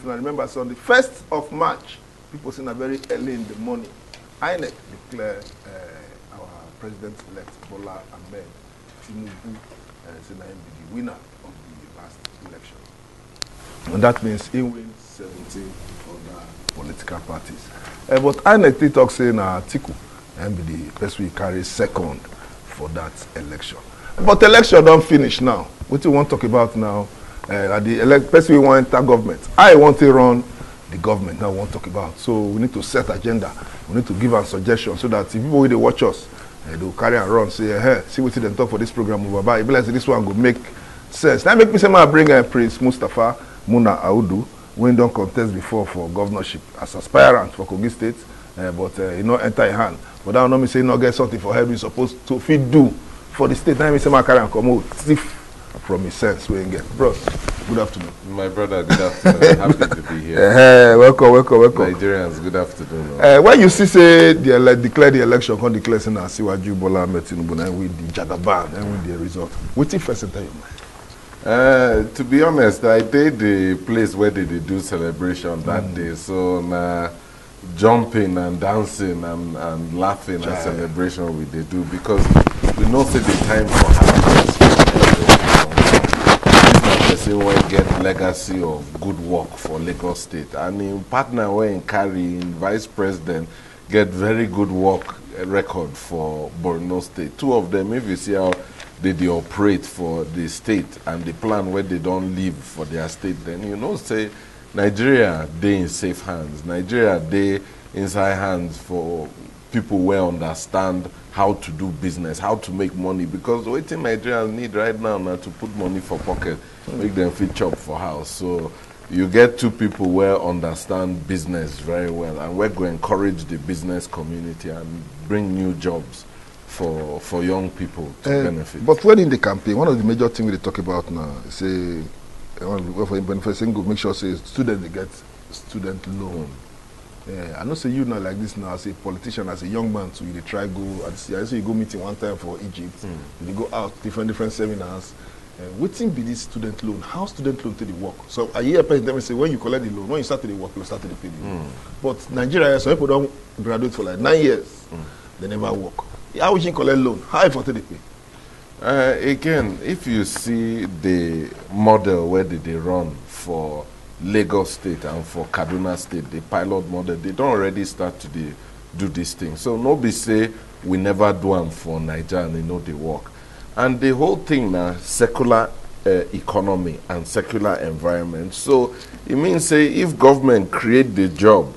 I remember, so on the 1st of March, people saying very early in the morning, INEC declared our president-elect Bola Ahmed Tinubu as the winner of the last election. And that means he wins 17 other political parties. But INEC did talk saying Atiku and be the person we carry second for that election. But election don't finish now. What you want to talk about now? The person we want to enter government. I want to run the government. Now I want to talk about. So we need to set agenda. We need to give a suggestion so that if people will watch us, they will carry and run. Say, hey, see what they talk for this program over by. Like this one will make sense. Now make me say, I bring Prince MUSTAPHA Muna AUDU, when don't contest before for governorship as aspirant for Kogi State, but you know enter a hand. But that will not mean say not get something for help you supposed to fit do for the state. Now me say, I carry and come out stiff from his sense we get. Bro, good afternoon. My brother, good afternoon. Happy to be here. Welcome. Nigerians, good afternoon. When you see say declare the election, come declare say Asiwaju Bola Ahmed Tinubu and with the Jagaban and with the result. What if first enter your mind? To be honest, I did the place where they do celebration that day. So jumping and dancing and laughing and celebration we they do because we know say the time for happiness. This person will get legacy of good work for Lagos State, and in partner where in carry in vice president get very good work record for Borno State. Two of them, if you see how they operate for the state and the plan where they don't live for their state, then you know say Nigeria they in safe hands. Nigeria they inside hands for people who understand how to do business, how to make money, because what Nigerians need right now to put money for pocket, make them fit chop for house. So you get two people who understand business very well, and we're going to encourage the business community and bring new jobs for young people to benefit. But when in the campaign, one of the major things we talk about now is say, for benefiting good, make sure say students they get student loan. I know say you now like this now as a politician, as a young man, so you try go. I say you go meeting one time for Egypt, you go out different seminars. Waiting be this student loan. How student loan to the work? So a year person say when you collect the loan, when you start to the work, you start to pay the loan. But Nigeria, some people don't graduate for like 9 years, they never work. How would you collect loan? How you they pay? Again, if you see the model where they run for Lagos State and for Kaduna State, the pilot model, they don't already start to do this thing. So nobody say we never do them for Nigeria and they know they work. And the whole thing now, secular economy and secular environment. So it means say if government create the job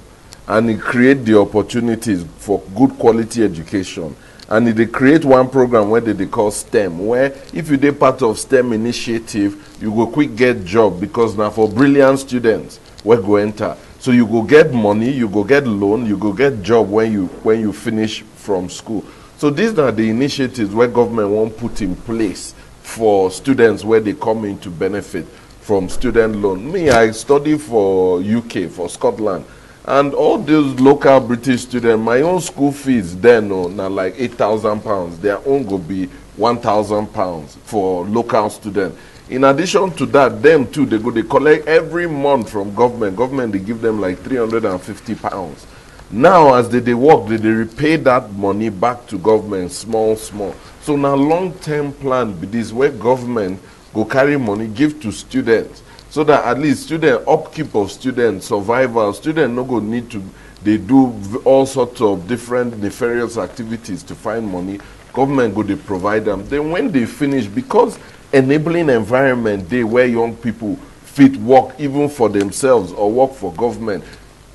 and it create the opportunities for good quality education, and they create one program where they call STEM, where if you are part of STEM initiative, you go quick get job because now for brilliant students, we go enter. So you go get money, you go get loan, you go get job when you finish from school. So these are the initiatives where government won't put in place for students where they come in to benefit from student loan. Me, I study for UK, for Scotland. And all those local British students, my own school fees then now like £8,000. Their own go be £1,000 for local students. In addition to that, them too, they collect every month from government. Government, they give them like £350. Now, as they work, they repay that money back to government, small. So now long-term plan be this where government go carry money, give to students. So that at least student upkeep of students, survival, student no go need to, they do all sorts of different nefarious activities to find money. Government go they provide them. Then when they finish, because enabling environment day where young people fit work even for themselves or work for government.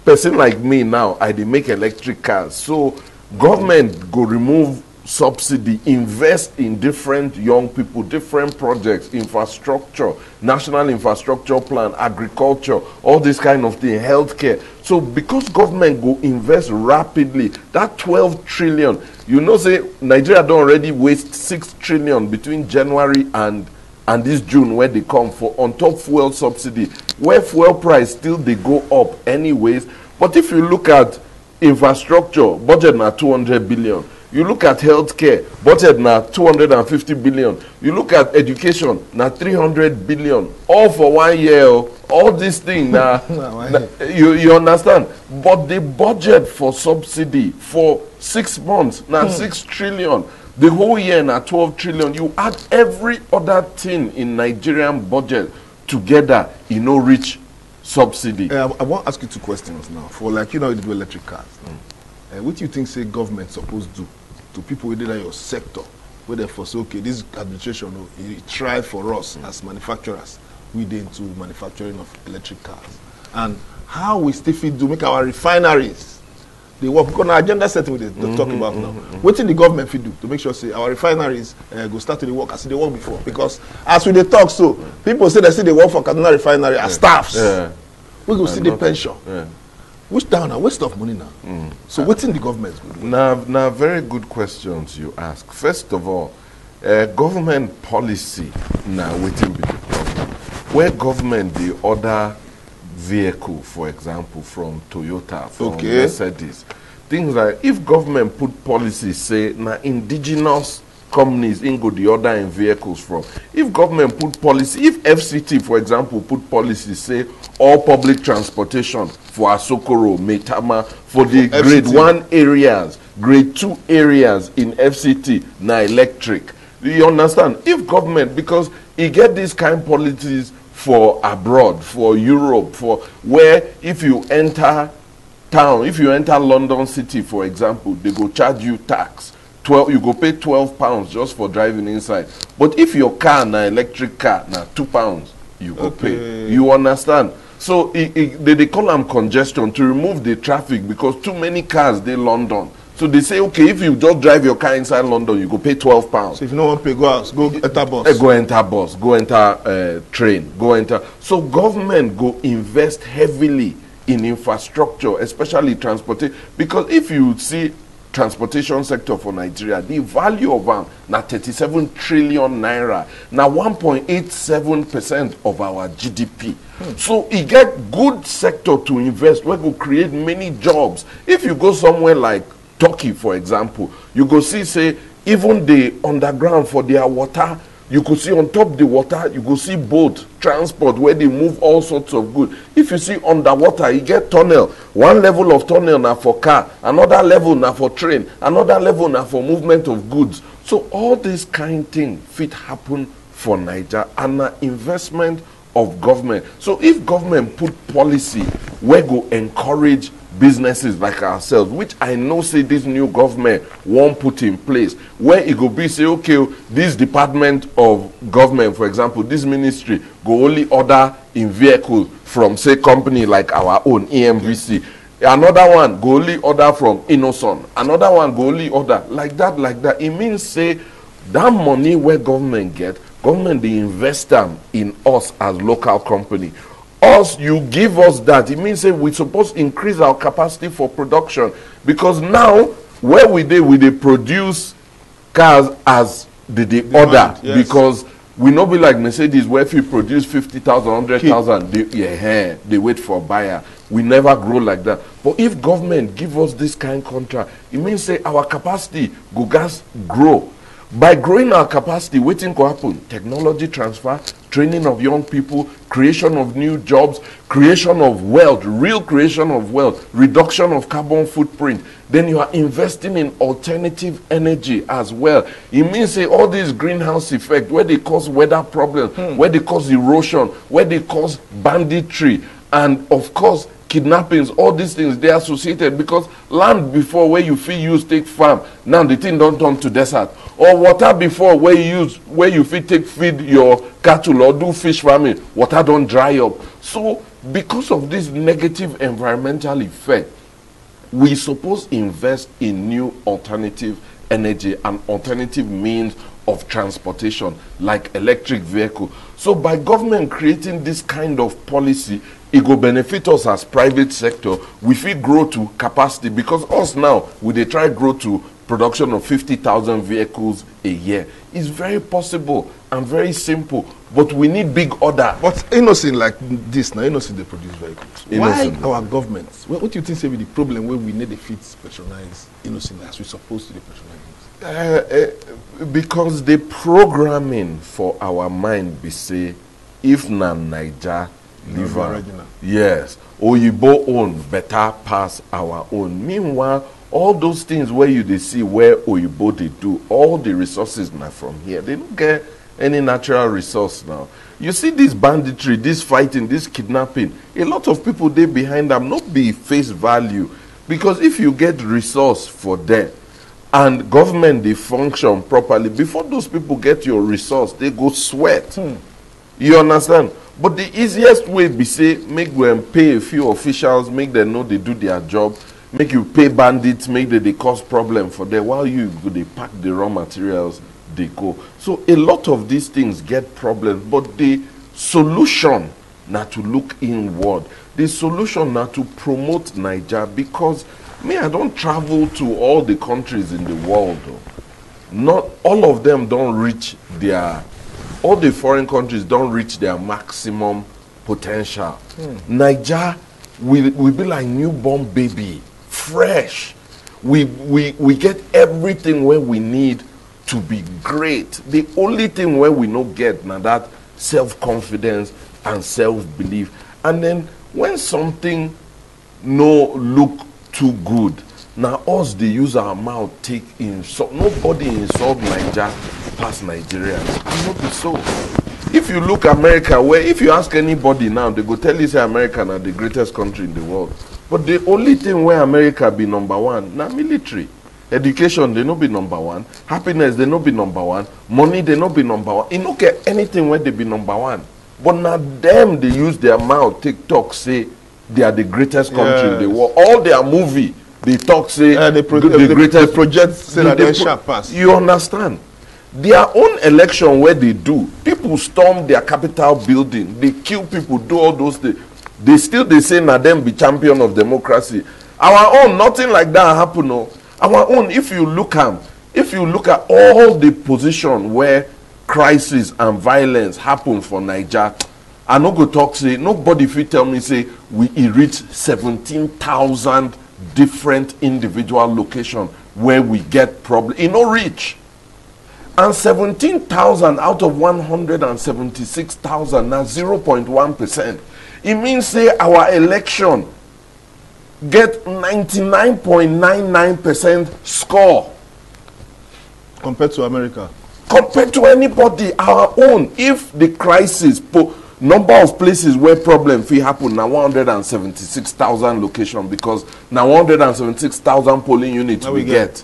Person like me now, I dey make electric cars. So government go remove subsidy, invest in different young people, different projects, infrastructure, national infrastructure plan, agriculture, all this kind of thing, healthcare. So because government go invest rapidly, that 12 trillion, you know say Nigeria don't already waste 6 trillion between January and this June where they come for on top fuel subsidy, where fuel price still they go up anyways. But if you look at infrastructure, budget na 200 billion. You look at healthcare, budget now 250 billion. You look at education, now 300 billion. All for 1 year. All these things now, you understand? But the budget for subsidy for 6 months, now 6 trillion. The whole year now 12 trillion. You add every other thing in Nigerian budget together, reach subsidy. I want to ask you 2 questions now. For you do electric cars. What do you think say government supposed to do to people within your sector, where they say, okay, this administration tried for us as manufacturers, we did into manufacturing of electric cars, and how we still fit to make our refineries they work, because our agenda setting we talk about now. What did the government fit do to make sure say our refineries go start to work as they work before? Because as we talk, so people say they work for Kaduna refinery as staffs. We go see the pension. Which down a waste of money now. So what's in the government? Now, very good questions you ask. First of all, government policy now waiting be the problem. Where government the order vehicle, for example, from Toyota, from Mercedes, things like if government put policy say now indigenous companies in go the order in vehicles from. If government put policy, if FCT, for example, put policy say all public transportation for Asokoro, Metama, for the grade FCT 1 areas, grade 2 areas in FCT, now electric. Do you understand? If government, because it get these kind of policies for abroad, for Europe, for where if you enter town, if you enter London City, for example, they go charge you tax. You go pay £12 just for driving inside. But if your car na electric car na £2, you go pay. You understand? So they call them congestion to remove the traffic because too many cars they London. So they say, okay, if you just drive your car inside London, you go pay £12. So if you don't want to pay, go out, go enter bus. Go enter bus, go enter train, go enter. So government go invest heavily in infrastructure, especially transportation. Because if you see transportation sector for Nigeria, the value of them na 37 trillion naira, na 1.87% of our GDP. So it get good sector to invest where go create many jobs. If you go somewhere like Turkey, for example, you go see say even the underground for their water, you could see on top the water, you could see boat transport where they move all sorts of goods. If you see underwater, you get tunnel. One level of tunnel now for car, another level now for train, another level now for movement of goods. So all this kind thing fit happen for Niger and an investment of government. So if government put policy where go encourage businesses like ourselves, which I know say this new government won't put in place, where it go be say, okay, this department of government, for example, this ministry go only order in vehicle from say company like our own EMVC. Another one go only order from Innocent. Another one go only order like that, like that. It means say that money where government get, government they invest them in us as local company. Us, you give us that. It means that we're supposed to increase our capacity for production. Because now, where we produce cars as the order. Yes. Because we not be like Mercedes, where if you produce 50,000, 100,000, they wait for a buyer. We never grow like that. But if government give us this kind of contract, it means say our capacity go gas grow. By growing our capacity, waiting to happen, technology transfer, training of young people, creation of new jobs, creation of wealth, real creation of wealth, reduction of carbon footprint. Then you are investing in alternative energy as well. It means say all these greenhouse effect, where they cause weather problems, where they cause erosion, where they cause banditry, and of course, kidnappings, all these things, they are associated because land before where you feel use take farm, now the thing don't turn to desert. Or water before where you feel take feed your cattle or do fish farming, water don't dry up. So because of this negative environmental effect, we suppose invest in new alternative energy and alternative means of transportation like electric vehicle. So by government creating this kind of policy, it will benefit us as private sector. We feel grow to capacity because us now, we they try grow to production of 50,000 vehicles a year. It's very possible and very simple, but we need big order. But innocent like this, now innocent they produce vehicles. Innocent. Why our government? What do you think say be the problem where we need the fit patronize innocent as we supposed to be patronizing? Because the programming for our mind be say, if na Naija liver, yes, Oyibo own better pass our own. Meanwhile, all those things where you they see where Oyibo they do, all the resources now from here, they don't get any natural resource now. You see this banditry, this fighting, this kidnapping, a lot of people they behind them not be face value. Because if you get resource for them and government they function properly, before those people get your resource, they go sweat. You understand? But the easiest way be say, make them pay a few officials, make them know they do their job, make you pay bandits, make they cause problem for them, while you go, they pack the raw materials, they go. So a lot of these things get problems, but the solution not to look inward. The solution not to promote Naija, because me, I don't travel to all the countries in the world. Though. Not all of them don't reach their, all the foreign countries don't reach their maximum potential. Naija will be like newborn baby, fresh. We get everything where we need to be great. The only thing where we don't get now that self-confidence and self-belief. And then when something no look too good, now us they use our mouth take insult. Nobody insult Naija past Nigerians. It not be so. If you look America, where if you ask anybody now, they go tell you say America are the greatest country in the world. But the only thing where America be number one, now military. Education, they no be number one. Happiness, they no be number one. Money, they no be number one. You don't get anything where they be number one. But now them, they use their mouth, TikTok, say they are the greatest country in the world. All their movie, they talk, say the greatest project, say that they shall pass. You understand? Their own election where they do, people storm their Capitol building, they kill people, do all those things. They say na them be champion of democracy. Our own, nothing like that happen. No. Our own, if you look at all the position where crisis and violence happen for Naija, I no go talk say nobody fit tell me say we reach 17,000 different individual locations where we get problem. It no reach. And 17,000 out of 176,000, now 0.1%. It means say our election get 99.99% score. Compared to America? Compared to anybody, our own. If the crisis, number of places where problem fit happen, now 176,000 location, because now 176,000 polling units we get.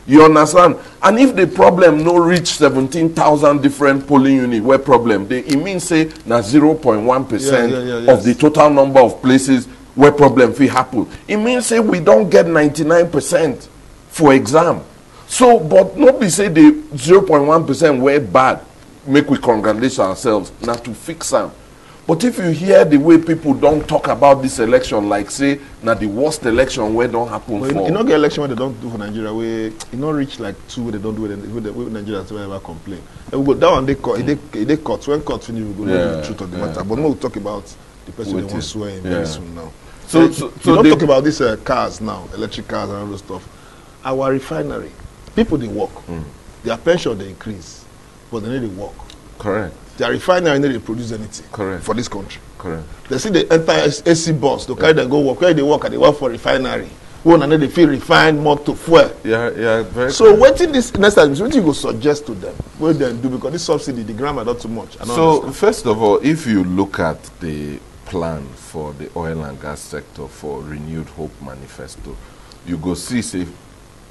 You understand? And if the problem no reach 17,000 different polling units where problem, it means say na 0.1% of the total number of places where problem fit happen. It means say we don't get 99% for exam. So, but nobody say the 0.1% were bad, make we congratulate ourselves, not to fix them. But if you hear the way people don't talk about this election, like say, now the worst election where don't happen well, for. You don't get election where they don't do for Nigeria, where you not reach like two where they don't do it, where Nigerians ever complain. And we go down and they cut, they cut. When cut finish, we go know the truth of the matter. But we'll talk about the person they want to swear in very soon now. So you don't talk about these cars now, electric cars and all those stuff. Our refinery, people they work, their pension they increase, but they need to work. Correct. Their refinery need to produce anything. Correct. For this country. Correct. They see the entire AC bus, they carry them go work. Where they work, and they work for refinery. One and then they feel refined more to fuel. Yeah, very. So waiting this next time, what you go suggest to them? What they do, because this subsidy, the grammar not too much. So first of all, if you look at the plan for the oil and gas sector for Renewed Hope Manifesto, you go see, say,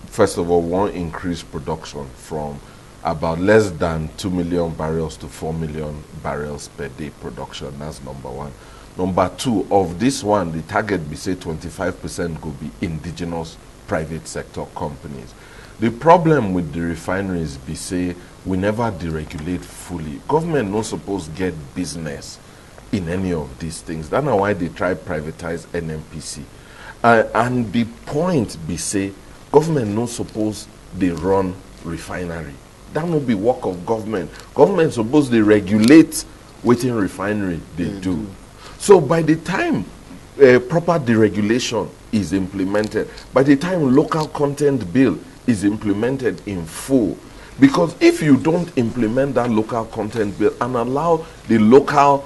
first of all, one increase production from about less than 2 million barrels to 4 million barrels per day production. That's number one. Number two, of this one, the target be say 25% go be indigenous private sector companies. The problem with the refineries be say we never deregulate fully. Government not supposed get business in any of these things. That's why they try privatize NNPC. And the point be say government not supposed they run refinery. That will be work of government. Government supposed to regulate within refinery they do. So by the time proper deregulation is implemented, by the time local content bill is implemented in full, because if you don't implement that local content bill and allow the local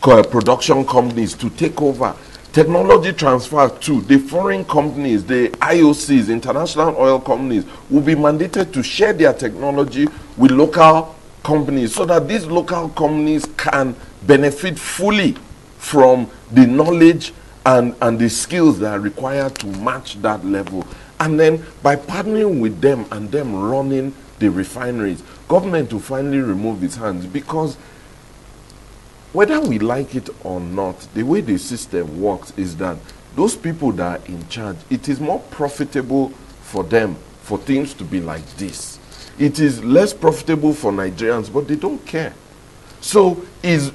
production companies to take over, technology transfer to the foreign companies, the IOCs, international oil companies, will be mandated to share their technology with local companies so that these local companies can benefit fully from the knowledge and the skills that are required to match that level. And then by partnering with them and them running the refineries, government will finally remove its hands, because whether we like it or not, the way the system works is that those people that are in charge, it is more profitable for them for things to be like this. It is less profitable for Nigerians, but they don't care. So as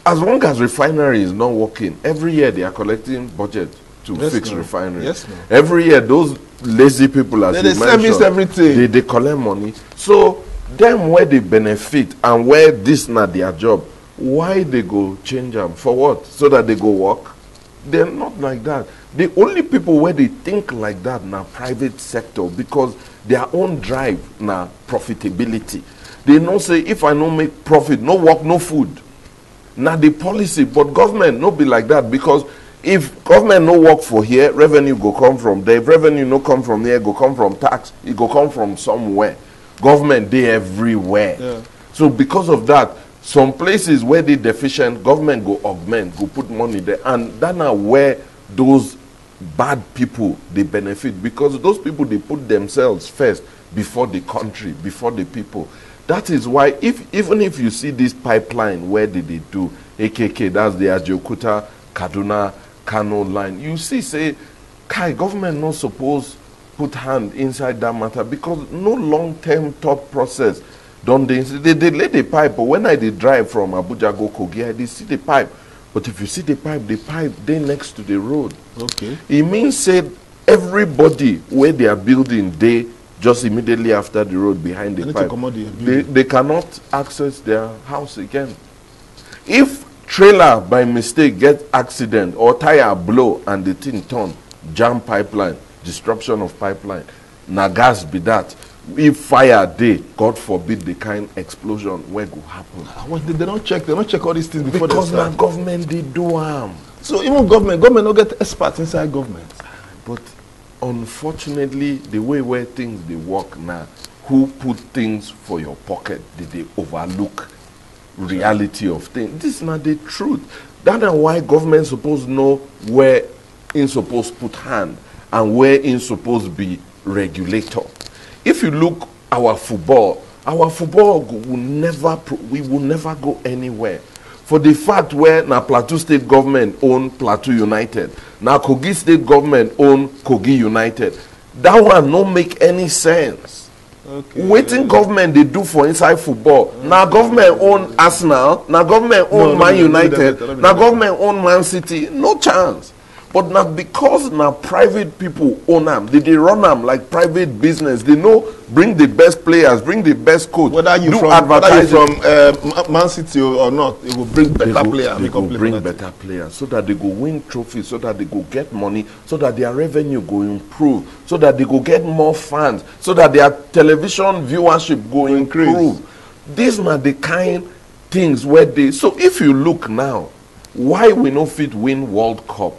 long as refinery is not working, every year they are collecting budget to fix refinery. Yes, no. Every year those lazy people, as they you mentioned, everything. They collect money. So them where they benefit and where this not their job, why they go change them? For what? So that they go work? They're not like that. The only people where they think like that na private sector, because their own drive na profitability. They know say, if I no make profit, no work, no food. Now the policy, but government no be like that, because if government no work for here, revenue go come from there. If revenue no come from here, go come from tax. It go come from somewhere. Government they everywhere. Yeah. So because of that, some places where they deficient, government go augment, go put money there, and that's now where those bad people they benefit, because those people they put themselves first before the country, before the people. That is why even if you see this pipeline where did they do AKK, that's the Ajaokuta Kaduna Kano line, you see say government not supposed put hand inside that matter, because no long-term thought process. Don't they lay the pipe, but when I did drive from Abuja go Kogi, I did see the pipe. But if you see the pipe they next to the road. Okay. It means say everybody where they are building, they just immediately after the road behind the pipe, they cannot access their house again. If trailer by mistake get accident or tire blow and the thing turn, jam pipeline, disruption of pipeline, na gas be that. If fire day, God forbid the kind explosion where go happen. They don't check all these things before because they start. Now government they do harm. So even government don't get experts inside government. But unfortunately, the way where things they work now, who put things for your pocket, did they overlook reality of things? This is not the truth. That is why government supposed to know where in supposed put hand and where in supposed be regulator. If you look our football will never go anywhere. For the fact where now Plateau State government own Plateau United, now Kogi State government own Kogi United, that one no make any sense. Okay. Waiting government they do for inside football. Okay. Now government own Arsenal, now government own Man United, now government own Man City, no chance. But now because now private people own them, they run them like private business. They know bring the best players, bring the best coach. Whether you from Man City or not, it will bring better players. They will bring better players so that they go win trophies, so that they go get money, so that their revenue go improve, so that they go get more fans, so that their television viewership go improve. These are the kind things where they. So if you look now, why we no fit win World Cup?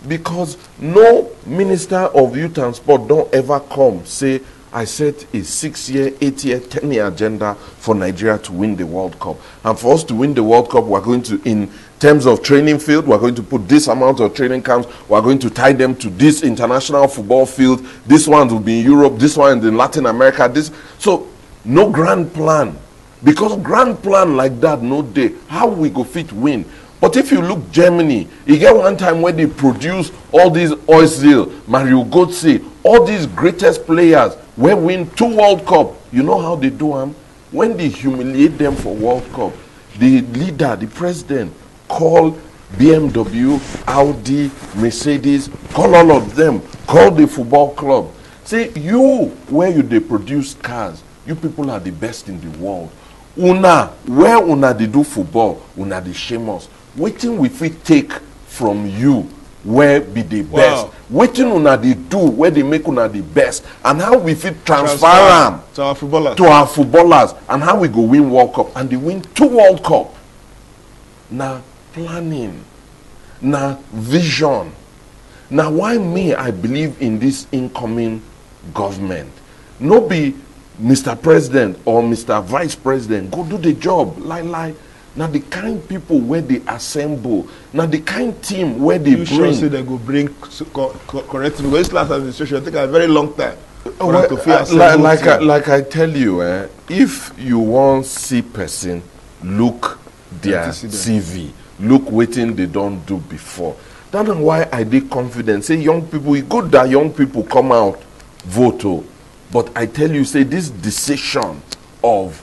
Because no minister of youth and sport don't ever come say, I set a 6-year, 8-year, 10-year agenda for Nigeria to win the World Cup. And for us to win the World Cup, we're going to, in terms of training field, we're going to put this amount of training camps, we're going to tie them to this international football field, this one will be in Europe, this one in Latin America, this. So, no grand plan. Because grand plan like that, no day, how we go fit win? But if you look Germany, you get one time where they produce all these Ozil, Mario Götze, all these greatest players, where win 2 World Cup. You know how they do them? When they humiliate them for World Cup, the leader, the president, call BMW, Audi, Mercedes, call all of them, call the football club. Say, you, where you they produce cars, you people are the best in the world. Una, where una they do football, una they shame us. Waiting we fit take from you, where be the best. Waiting una they do, where they make una the best. And how we fit transfer them to our footballers. To our footballers. And how we go win World Cup. And they win 2 World Cup. Now, planning. Now, vision. Now, why me, I believe in this incoming government. No be Mr. President or Mr. Vice President go do the job. Like. Now the kind people where they assemble. Now the kind team where they bring. Sure say they go bring correct. This last administration take a very long time. Like I tell you, if you want see person look their CV, look waiting they don't do before. That's why I did confident. Say young people, it's good that young people come out vote. But I tell you, say this decision of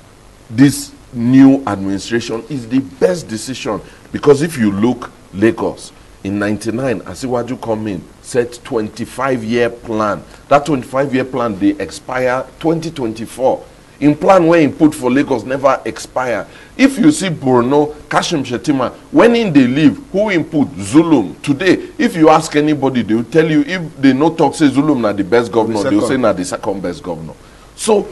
this new administration is the best decision. Because if you look Lagos, in 99, Asiwaju come in, set 25-year plan. That 25-year plan, they expire 2024. In plan where input for Lagos never expire. If you see Borno, Kashim Shettima, when in they leave, who input? Zulum. Today, if you ask anybody, they will tell you, if they no talk, say Zulum na the best governor, they will say na the second best governor. So,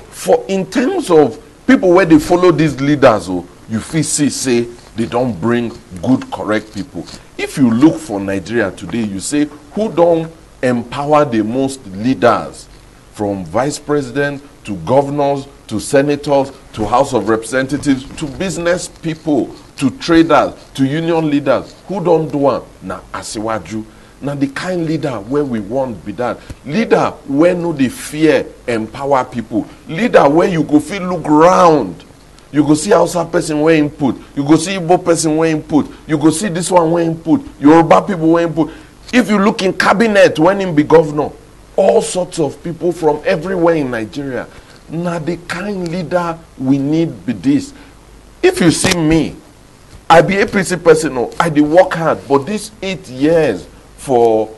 in terms of people where they follow these leaders, you feel say they don't bring good, correct people. If you look for Nigeria today, you say, who don't empower the most leaders? From vice president to governors, to senators, to House of Representatives, to business people, to traders, to union leaders. Who don't do one? Na Asiwaju. Now the kind leader where we want be that. Leader where no they fear empower people. Leader where you go feel look round. You go see Hausa person where input. You go see Igbo person where input. You go see this one where input. Yoruba people where input. If you look in cabinet when him be governor, all sorts of people from everywhere in Nigeria. Now the kind leader we need be this. If you see me, I be APC person, I dey work hard, but these 8 years for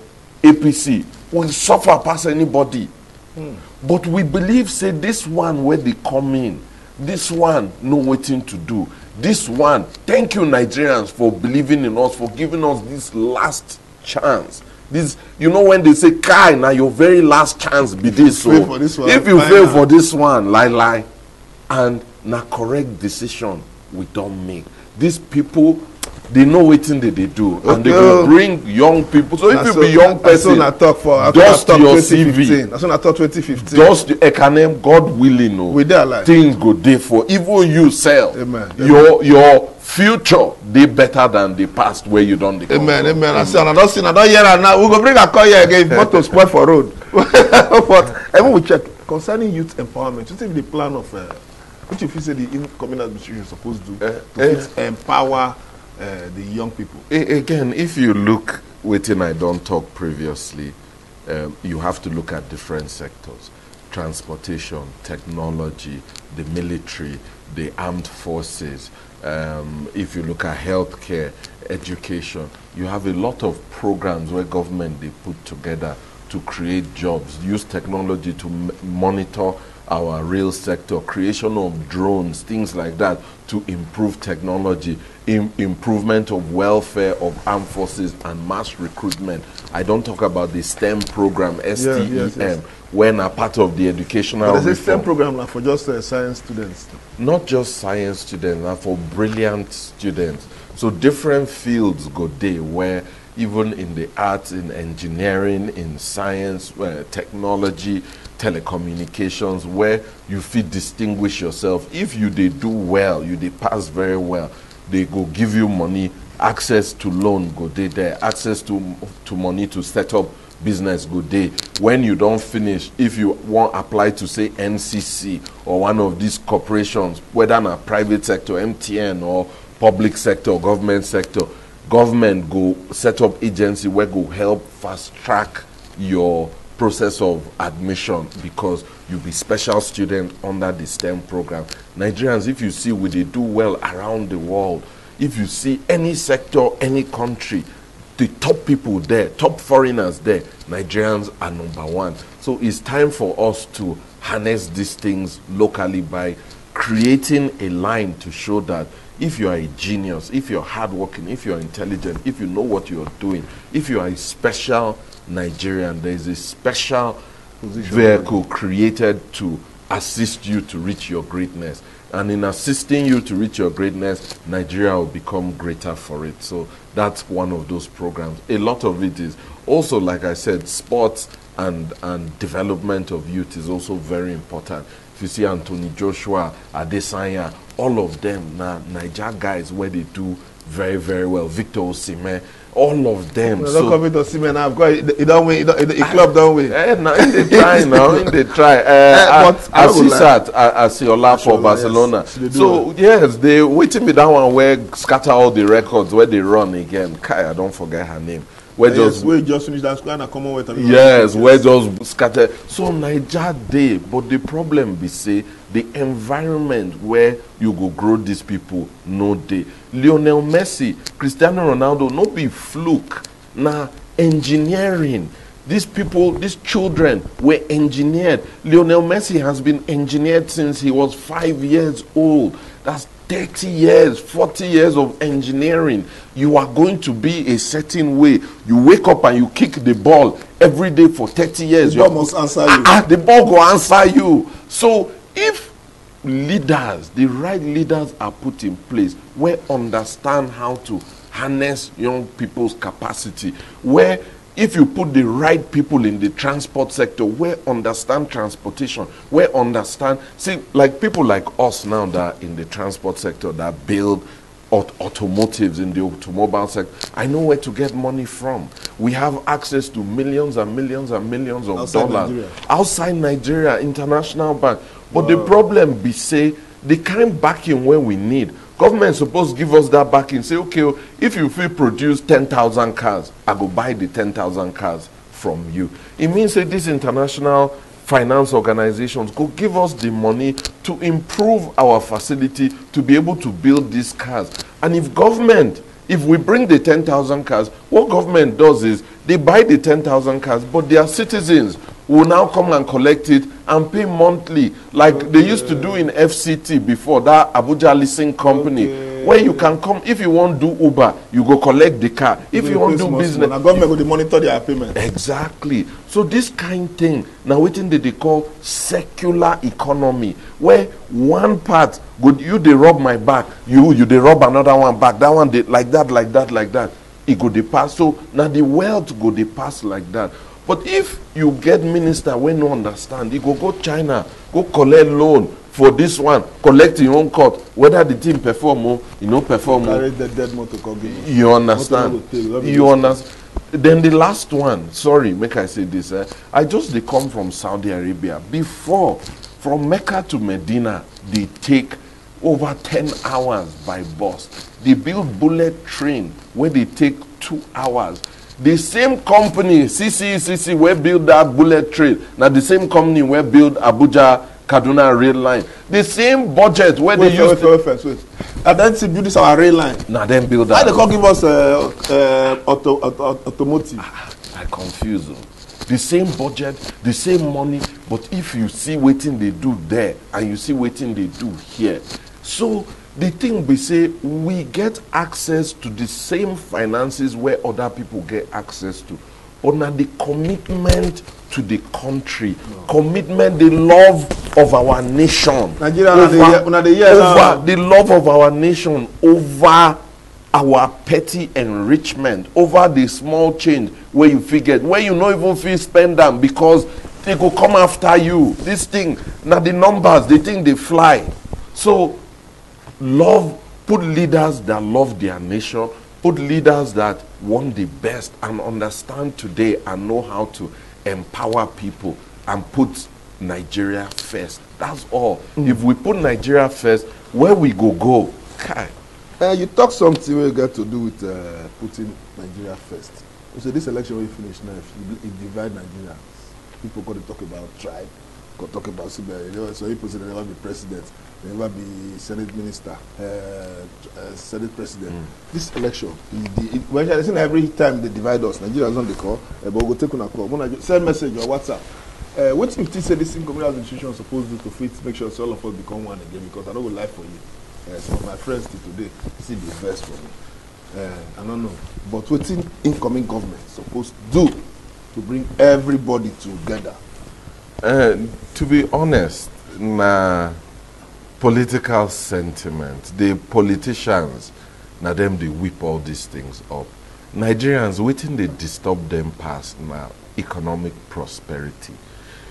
APC will suffer past anybody. But we believe, say, this one where they come in, this one know waiting to do. This one, thank you Nigerians for believing in us, for giving us this last chance. This, you know, when they say, Kai, now your very last chance be this. So if you fail for this one, lie. And na correct decision we don't make. These people, they know what thing they do. Okay. And they will bring young people. So if you be young person, dust your CV. That's when I thought 2015. Dust Ekanem, God willing, we there like things go there for. Even you sell. Amen. Your future they better than the past where you don't. Amen. I say, I don't hear that now. We go bring a car here again. Not to spoil for road. But even we check concerning youth empowerment. You think the plan of which if you say the incoming administration is supposed to empower the young people. Again, if you look within I don't talk previously, you have to look at different sectors: transportation, technology, the military, the armed forces. If you look at healthcare, education, you have a lot of programs where government they put together to create jobs, use technology to monitor our rail sector, creation of drones, things like that, to improve technology, improvement of welfare of armed forces and mass recruitment. I don't talk about the STEM program, STEM, yes. When a part of the educational reform. There's a STEM program for just science students. Not just science students, for brilliant students. So different fields go there where even in the arts, in engineering, in science, technology, telecommunications, where you feel distinguish yourself. If you they do well, you they pass very well, they go give you money, access to loan go there, access to money to set up business go there. When you don't finish, if you want apply to say NCC or one of these corporations, whether in a private sector, MTN, or public sector, or government sector, government go set up agency where go help fast track your process of admission, because you be special student under the STEM program. Nigerians, if you see, we they do well around the world. If you see any sector, any country, the top people there, top foreigners there, Nigerians are #1. So it's time for us to harness these things locally by creating a line to show that if you are a genius, if you're hardworking, if you're intelligent, if you know what you're doing, if you are a special Nigerian, there is a special vehicle created to assist you to reach your greatness. And in assisting you to reach your greatness, Nigeria will become greater for it. So that's one of those programs. A lot of it is also, like I said, sports and development of youth is also very important. If you see Anthony Joshua, Adesanya, all of them now Niger guys where they do very, very well. Victor Osimhen, all of them. No, don't come Victor Osimhen now. It don't win. The club don't win. Now they try now. They try. Asisat Asiola for Barcelona. Yes. So yes, they waiting me that one where scatter all the records where they run again. Kai, I don't forget her name. We just finished that square and Commonwealth. Yes, we just scatter. So Niger Day, but the problem be say the environment where you go grow these people no day. Lionel Messi, Cristiano Ronaldo, no be fluke. Now engineering. These people, these children were engineered. Lionel Messi has been engineered since he was 5 years old. That's 30 years, 40 years of engineering. You are going to be a certain way. You wake up and you kick the ball every day for 30 years. The ball must answer you. The ball will answer you. So if leaders, the right leaders are put in place, where understand how to harness young people's capacity, where if you put the right people in the transport sector, where understand transportation, where understand, see, like people like us now that are in the transport sector that build automotives in the automobile sector, I know where to get money from. We have access to millions and millions and millions of dollars outside Nigeria, international bank. But the problem be say, the kind backing where we need. Government is supposed to give us that backing. Say, okay, if you feel produce 10,000 cars, I go buy the 10,000 cars from you. It means that these international finance organizations go give us the money to improve our facility to be able to build these cars. And if we bring the 10,000 cars, what government does is they buy the 10,000 cars, but their citizens will now come and collect it and pay monthly, like they used to do in FCT before, that Abuja leasing company, where you can come, if you want to do Uber, you go collect the car. If you want to do business, now government will monitor their payment. Exactly. So this kind thing, now waiting they call circular economy, where one part, they rub my back, you they rub another one back, that one they, like that. It go they pass. So now the wealth go they pass like that. But if you get minister when no understand, you go China, go collect loan for this one, collect your own court, whether the team perform or perform. Carry the dead motor Kogi. You understand? You understand? Then the last one, sorry, make I say this. I just they come from Saudi Arabia. Before, from Mecca to Medina, they take over 10 hours by bus. They build bullet train where they take 2 hours. The same company, CCECC, where build that bullet train. Now the same company where build Abuja Kaduna rail line. The same budget where they use. Wait. And then to build this our rail line. Now then build that. Why they can't give us automotive? I confuse them. The same budget, the same money, but if you see waiting they do there and you see waiting they do here. So the thing we say, we get access to the same finances where other people get access to. But now the commitment to the country, commitment, the love of our nation, Nigeria, the love of our nation over our petty enrichment, over the small change where you forget, where you not even feel spend them because they go come after you. This thing, now the numbers, they think they fly. So love, put leaders that love their nation, put leaders that want the best and understand today and know how to empower people and put Nigeria first. That's all. If we put Nigeria first, where we go, Kai. You talk something we got to do with putting Nigeria first. You say this election will finish now. If you divide Nigeria, people got to talk about tribe, talk about Siberia. So people say they never be president, they never be Senate minister, Senate president. This election, every time they divide us, Nigerians don't they call, but we'll take on a call. When I send message or WhatsApp. What if you say this communal administration is supposed to do to fit, make sure all of us become one again? Because I don't go lie for you. Some of my friends till today see the best for me. I don't know. But what incoming government supposed to do to bring everybody together? To be honest, political sentiment, the politicians, now them they whip all these things up. Nigerians, waiting they disturb them past now economic prosperity.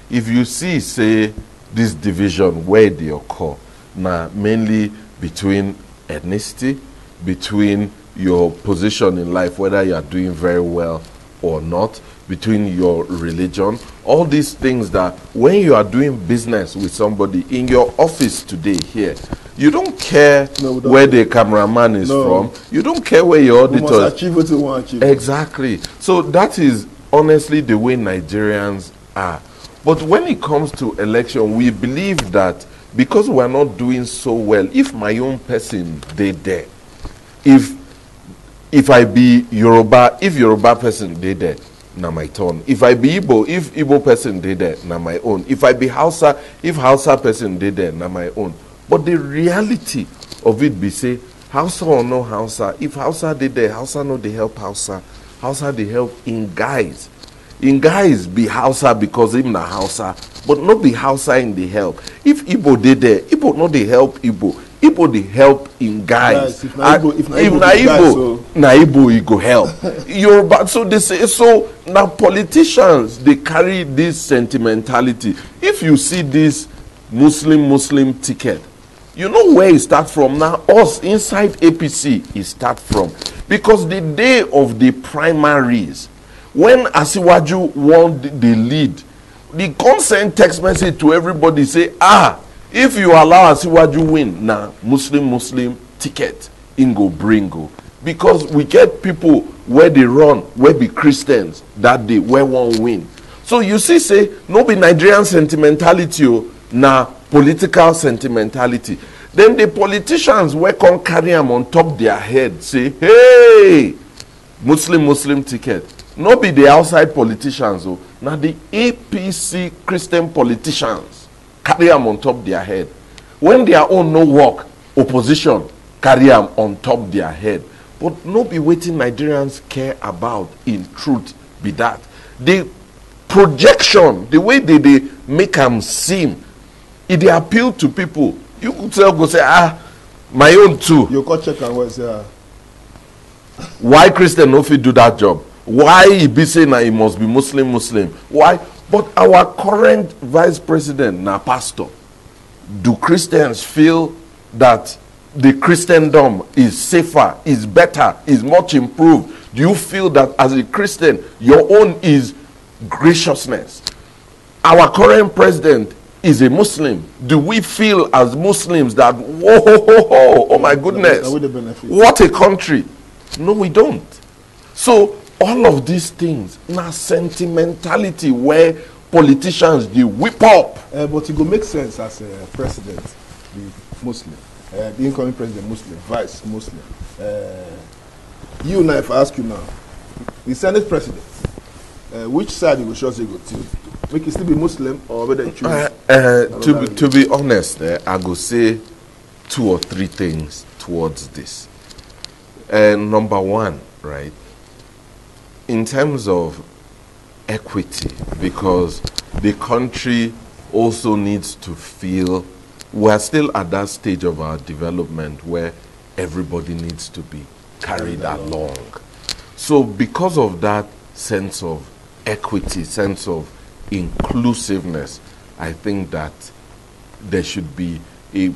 If you see, say, this division where they occur, now mainly between ethnicity, between your position in life, whether you are doing very well or not, between your religion, all these things that when you are doing business with somebody in your office today here, you don't care where the cameraman is from, you don't care where your auditor is. We must achieve what we want to achieve. Exactly. So that is honestly the way Nigerians are. But when it comes to election, we believe that because we are not doing so well, if my own person they there, if I be Yoruba, if Yoruba person they there, na my turn. If I be Igbo, if Igbo person they there, na my own. If I be Hausa, if Hausa person they there, na my own. But the reality of it be say, Hausa or no Hausa, if Hausa they there, Hausa no they help Hausa. Hausa they help in guys. In guys be Hausa because him na Hausa, but not be Hausa in the help. If Igbo they there, Igbo no they help Igbo. Igbo they help in guys. If na Igbo he go help. Yoruba, so they say, so now politicians they carry this sentimentality. If you see this Muslim ticket, you know where it start from. Now us inside APC it start from, because the day of the primaries, when Asiwaju won the lead, the consent text message to everybody say, if you allow Asiwaju win, now Muslim ticket ingo bringo. Because we get people where they run, where be Christians that day, where one win. So you see, say, no be Nigerian sentimentality, na political sentimentality. Then the politicians where come carry them on top their head, say, hey, Muslim ticket. No be the outside politicians, now the APC Christian politicians carry them on top their head. When their own no work, opposition carry them on top their head. But no be waiting Nigerians care about in truth be that. The projection, the way they make them seem, if they appeal to people, you could go say, my own too. You go check and what's why Christian no fit do that job? Why he be saying that he must be Muslim? Why? But our current vice president, na pastor. Do Christians feel that the Christendom is safer, is better, is much improved? Do you feel that as a Christian, your own is graciousness? Our current president is a Muslim. Do we feel as Muslims that, whoa, oh my goodness, what a country? No, we don't. So, all of these things, now sentimentality where politicians they whip up. But it will make sense as a president, the Muslim, the incoming president Muslim, vice Muslim. You now, if I ask you now, the Senate president, which side you will choose to go to? Make it still be Muslim or whether choose? To be honest, I go say 2 or 3 things towards this. Number one, right? In terms of equity, because the country also needs to feel we're still at that stage of our development where everybody needs to be carried along. So because of that sense of equity, sense of inclusiveness, I think that there should be a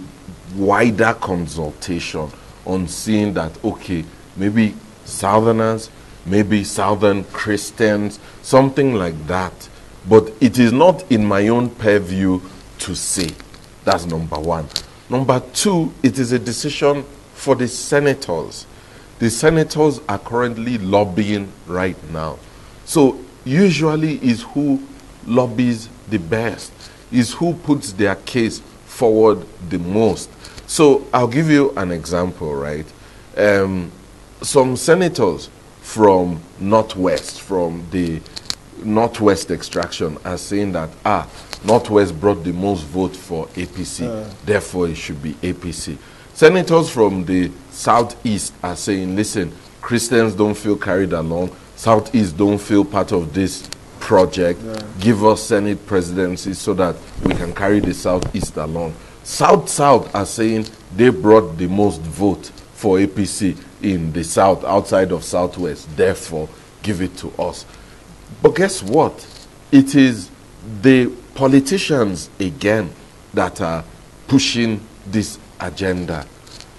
wider consultation on seeing that, okay, maybe Southerners, maybe Southern Christians, something like that. But it is not in my own purview to say. That's number one. Number two, it is a decision for the senators. The senators are currently lobbying right now. So usually is who lobbies the best. is who puts their case forward the most. So I'll give you an example, right? Some senators from Northwest, from the Northwest extraction, are saying that, Northwest brought the most vote for APC, therefore it should be APC. Senators from the Southeast are saying, listen, Christians don't feel carried along, Southeast don't feel part of this project, give us Senate presidency so that we can carry the Southeast along. South are saying they brought the most vote for APC in the South, outside of Southwest, therefore give it to us. But guess what? It is the politicians again that are pushing this agenda.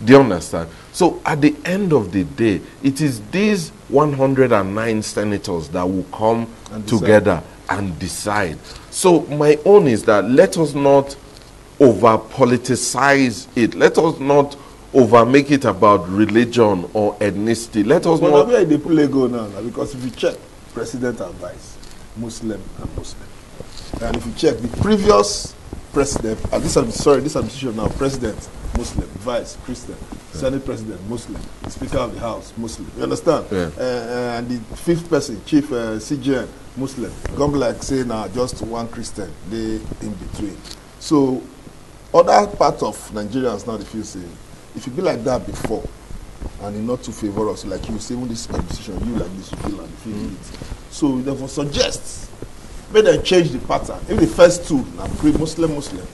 Do you understand? So at the end of the day, it is these 109 senators that will come together and decide. So my own is that let us not over politicize it. Let us not over make it about religion or ethnicity. Let us not. But they put Lego now, because if you check president and vice, Muslim and Muslim, and if you check the previous president, this administration now, president Muslim, vice Christian, Senate president Muslim, Speaker of the House Muslim. You understand? Yeah. And the fifth person, chief CGN Muslim. Come like say now just one Christian, they in between. So other parts of Nigerians now, if you be like that before, and you're not too favorable, like you say, when this decision, you like this, you feel like it. So therefore suggest, may they change the pattern. If the first two now Muslim,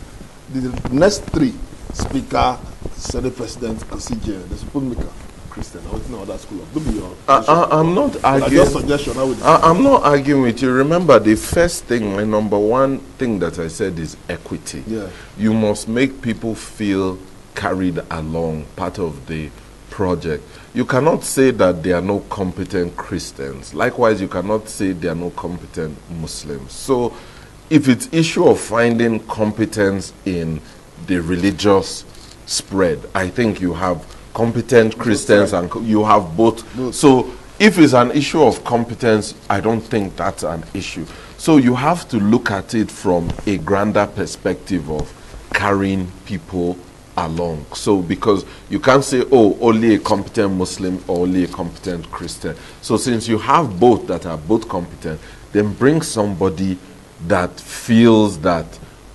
the next three, Speaker, Senate President, and CJ, the Supreme Maker, Christian, I don't know that school of. I'm not arguing. I'm not arguing with you. Remember, the first thing, my number one thing that I said is equity. Yeah. You must make people feel carried along, part of the project. You cannot say that there are no competent Christians. Likewise, you cannot say there are no competent Muslims. So if it's issue of finding competence in the religious spread, I think you have competent Christians and you have both. So if it's an issue of competence, I don't think that's an issue. So you have to look at it from a grander perspective of carrying people along. So because you can't say, oh, only a competent Muslim or only a competent Christian. So since you have both that are both competent, then bring somebody that feels that,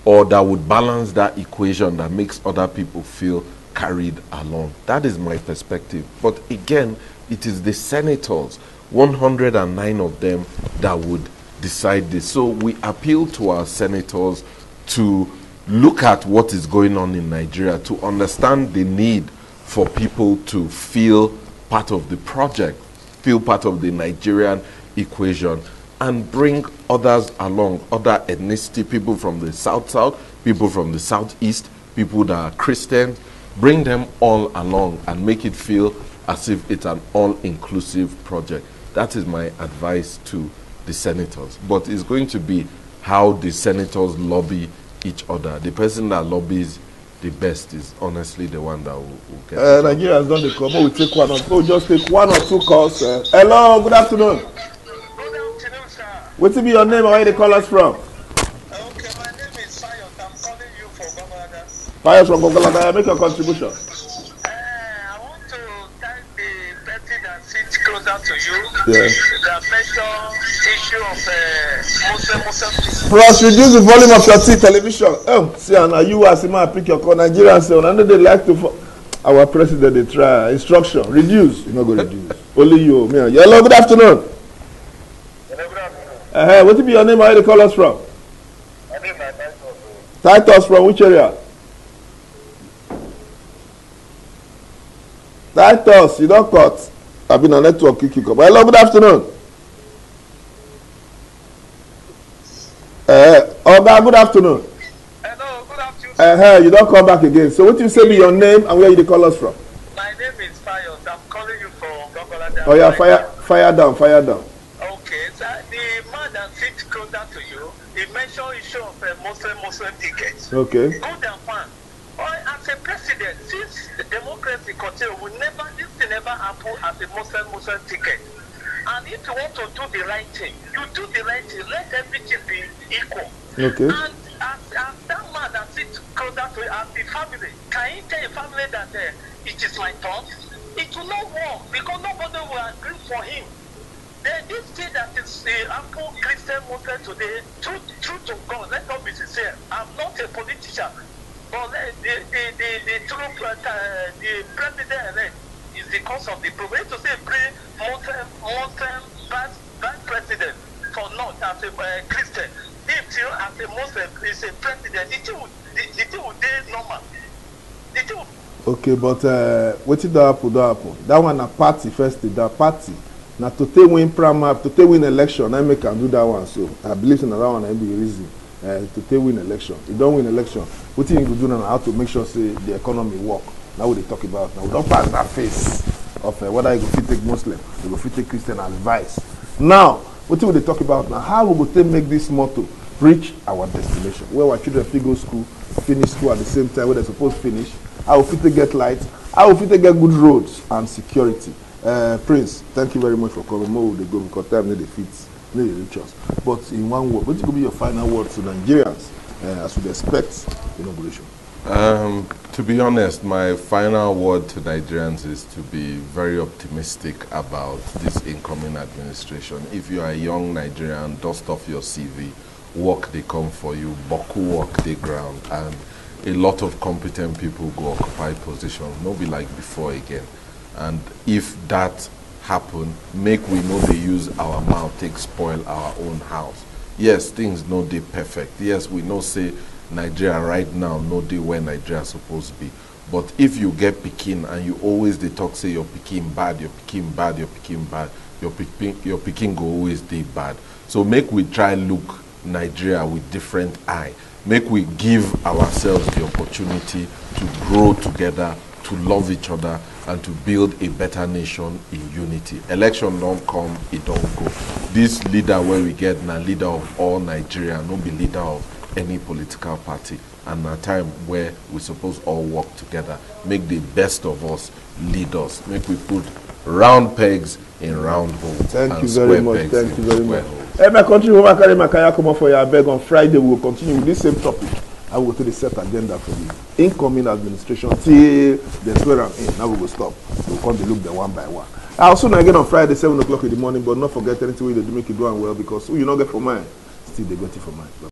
or that would balance that equation that makes other people feel carried along. That is my perspective. But again, it is the senators, 109 of them, that would decide this. So we appeal to our senators to look at what is going on in Nigeria, to understand the need for people to feel part of the project, feel part of the Nigerian equation, and bring others along, other ethnicity, people from the South, people from the Southeast, people that are Christian, bring them all along and make it feel as if it's an all-inclusive project. That is my advice to the senators. But it's going to be how the senators lobby each other. The person that lobbies the best is honestly the one that will get Nigeria has done the call. We'll take one or two. We'll just take one or two calls. Hello, good afternoon. Good afternoon, sir. What's be your name and where you call us from? Okay, my name is Fayot. I'm calling you from Governorship. Fayot from Governorship. Make your contribution. I want to thank the person that sits closer to you. Yes. That mentioned issue of Muslim. Plus, reduce the volume of your television. See, and you as a man pick your call. Nigerians say, and they like to. Our president, they try instruction. Reduce. You're not going to reduce. Only you. Me. Hello, good afternoon. Hello, good afternoon. What will be your name? Where you call us from? My name is Titus. Titus from which area? Titus, you don't cut. I've been on network. Hello, good afternoon. Oga, good afternoon. Hello, good afternoon. You don't come back again. So what you say be your name and where you call us from? My name is Fayot. I'm calling you from Governorship. Oh yeah, fire down. Okay, so the man that sits closer to you, he mentioned issue of Muslim tickets. Okay. Good and fine. As a president, since the democracy continues, this thing never happen as a Muslim ticket. And if you want to do the right thing, you do the right thing. Let everything be equal. Okay. And as that man that sits closer to the family, can he tell a family that it is my turn? It will not work because nobody will agree for him. This thing that is Apple Christian movement today, true to God, let's not be sincere. I'm not a politician, but the president-elect is the cause of the problem. To say bring Muslim bad president for not as a Christian, if you as a Muslim is a president, the thing would be normal. The thing would. Okay, but what did happen? That one a party first, that party. Now to take win primary, to take win election, I make can do that one. So I believe in that one. I be reason to take win election. You don't win election. What you do now? How to make sure say the economy work. Now what they talk about now. We don't pass that face of whether you go fit take Muslim, you go fit take Christian advice. Now what will they talk about now? How we go take make this motto reach our destination? Where our children fit go school, finish school at the same time where they're supposed to finish. How we fit get lights? How we fit get good roads and security? Prince, thank you very much for coming. More they go because time need the fit, need the reach us. But in one word, what will be your final word to Nigerians as we expect inauguration? To be honest, my final word to Nigerians is to be very optimistic about this incoming administration. If you are a young Nigerian, dust off your CV, work they come for you, boku work they ground, and a lot of competent people go occupy positions, no be like before again. And if that happen, make we know they use our mouth take spoil our own house. Yes, things no dey perfect. Yes, we know say Nigeria right now no dey where Nigeria supposed to be. But if you get pikin and you always they talk say your pikin bad, your pikin bad, your pikin bad, your pikin go always dey bad. So make we try look Nigeria with different eye. Make we give ourselves the opportunity to grow together, to love each other, and to build a better nation in unity. Election don't come, it don't go. This leader where we get now leader of all Nigeria, not be leader of any political party. And a time where we suppose all work together, make the best of us lead us. Make we put round pegs in round holes. Thank you very much. Thank you very much. My country, Makaya come up for your beg on Friday. We will continue with this same topic. I will go to the set agenda for the incoming administration till they swear I'm in. Now we will stop. We'll come to look them one by one. I'll soon again on Friday, 7 o'clock in the morning, but not forget anything we do make it do well because you not get for mine. Still they got it for mine.